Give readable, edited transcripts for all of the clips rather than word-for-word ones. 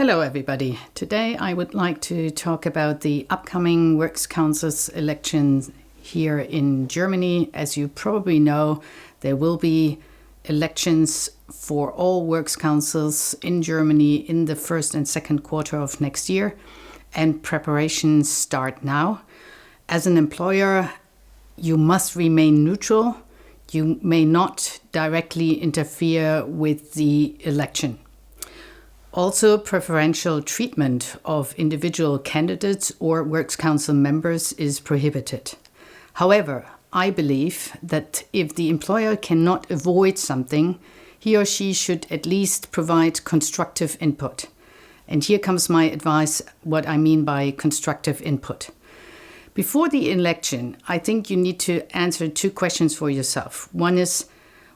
Hello everybody. Today I would like to talk about the upcoming Works Councils elections here in Germany. As you probably know, there will be elections for all Works Councils in Germany in the first and second quarter of next year, and preparations start now. As an employer, you must remain neutral. You may not directly interfere with the election. Also, preferential treatment of individual candidates or Works Council members is prohibited. However, I believe that if the employer cannot avoid something, he or she should at least provide constructive input. And here comes my advice, what I mean by constructive input. Before the election, I think you need to answer two questions for yourself. One is,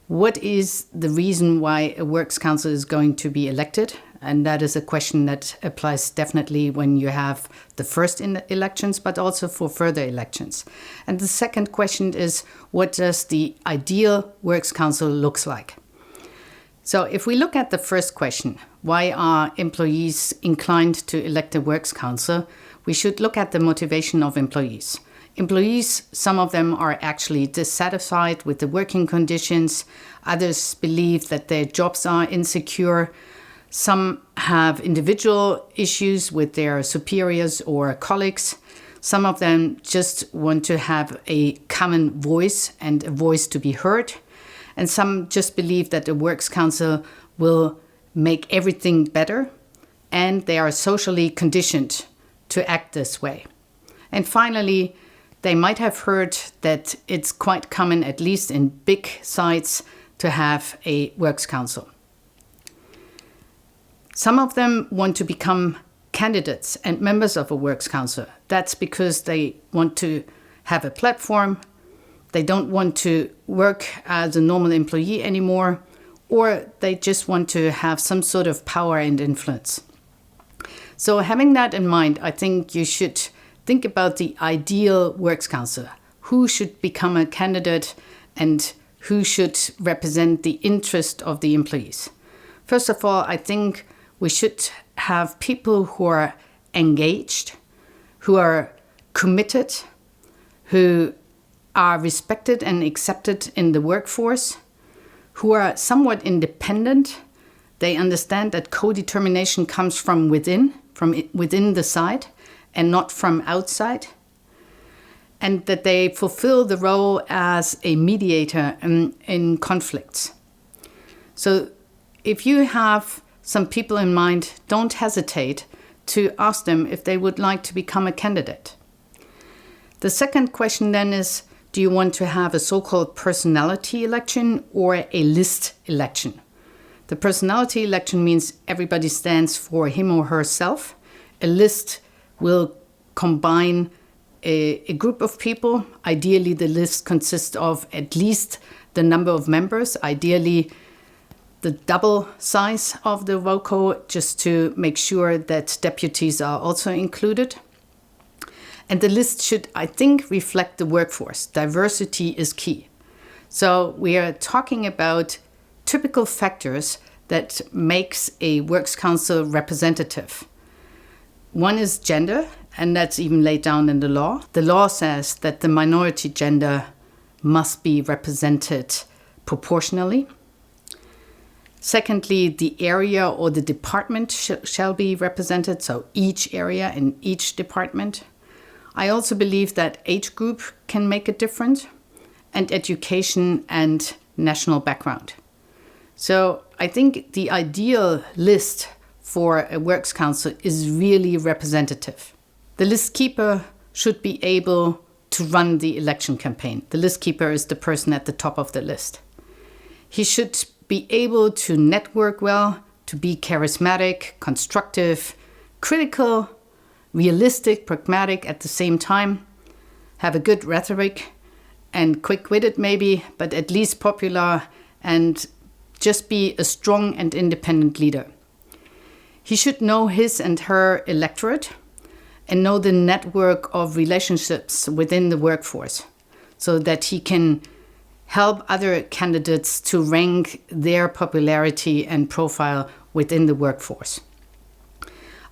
what is the reason why a Works Council is going to be elected? And that is a question that applies definitely when you have the first elections, but also for further elections. And the second question is, what does the ideal Works Council looks like? So if we look at the first question, why are employees inclined to elect a Works Council? We should look at the motivation of employees. Employees, some of them are actually dissatisfied with the working conditions. Others believe that their jobs are insecure. Some have individual issues with their superiors or colleagues. Some of them just want to have a common voice and a voice to be heard. And some just believe that the Works Council will make everything better, and they are socially conditioned to act this way. And finally, they might have heard that it's quite common, at least in big sites, to have a Works Council. Some of them want to become candidates and members of a Works Council. That's because they want to have a platform, they don't want to work as a normal employee anymore, or they just want to have some sort of power and influence. So having that in mind, I think you should think about the ideal Works Council. Who should become a candidate and who should represent the interest of the employees? First of all, I think we should have people who are engaged, who are committed, who are respected and accepted in the workforce, who are somewhat independent. They understand that co-determination comes from within the site and not from outside, and that they fulfill the role as a mediator in conflicts. So if you have some people in mind, don't hesitate to ask them if they would like to become a candidate. The second question then is, do you want to have a so-called personality election or a list election? The personality election means everybody stands for him or herself. A list will combine a group of people. Ideally, the list consists of at least the number of members, ideally the double size of the voco, just to make sure that deputies are also included. And the list should, I think, reflect the workforce. Diversity is key. So we are talking about typical factors that makes a Works Council representative. One is gender, and that's even laid down in the law. The law says that the minority gender must be represented proportionally. Secondly, the area or the department shall be represented, so each area in each department. I also believe that age group can make a difference, and education and national background. So I think the ideal list for a Works Council is really representative. The list keeper should be able to run the election campaign. The list keeper is the person at the top of the list. He should be able to network well, to be charismatic, constructive, critical, realistic, pragmatic at the same time, have a good rhetoric and quick-witted maybe, but at least popular, and just be a strong and independent leader. He should know his and her electorate and know the network of relationships within the workforce so that he can help other candidates to rank their popularity and profile within the workforce.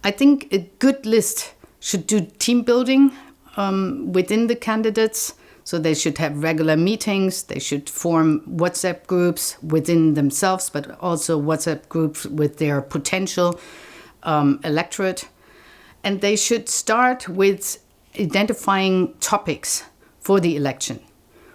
I think a good list should do team building within the candidates. So they should have regular meetings. They should form WhatsApp groups within themselves, but also WhatsApp groups with their potential electorate. And they should start with identifying topics for the election.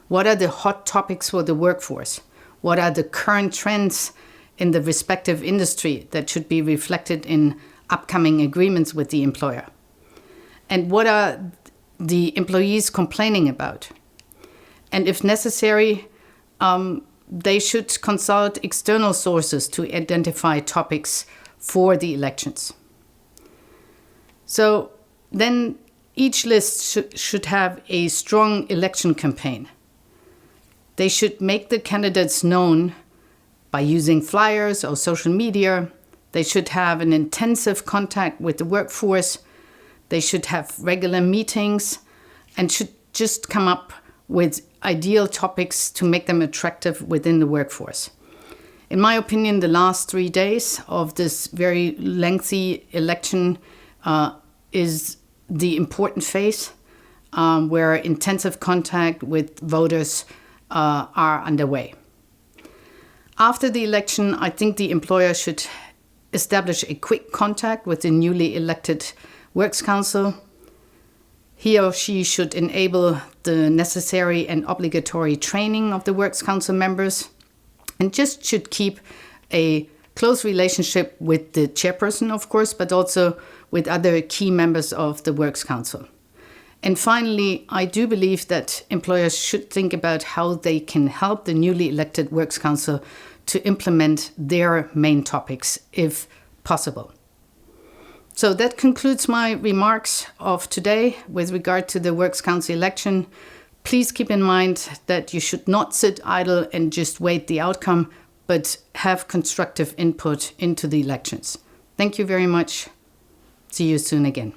What are the hot topics for the workforce? What are the current trends in the respective industry that should be reflected in upcoming agreements with the employer? And what are the employees complaining about? And if necessary, they should consult external sources to identify topics for the elections. So then each list should have a strong election campaign. They should make the candidates known by using flyers or social media. They should have an intensive contact with the workforce. They should have regular meetings and should just come up with ideal topics to make them attractive within the workforce. In my opinion, the last 3 days of this very lengthy election is the important phase where intensive contact with voters are underway. After the election, I think the employer should establish a quick contact with the newly elected Works Council. He or she should enable the necessary and obligatory training of the Works Council members and just should keep a close relationship with the chairperson, of course, but also with other key members of the Works Council. And finally, I do believe that employers should think about how they can help the newly elected Works Council to implement their main topics, if possible. So that concludes my remarks of today with regard to the Works Council election. Please keep in mind that you should not sit idle and just wait the outcome, but have constructive input into the elections. Thank you very much. See you soon again.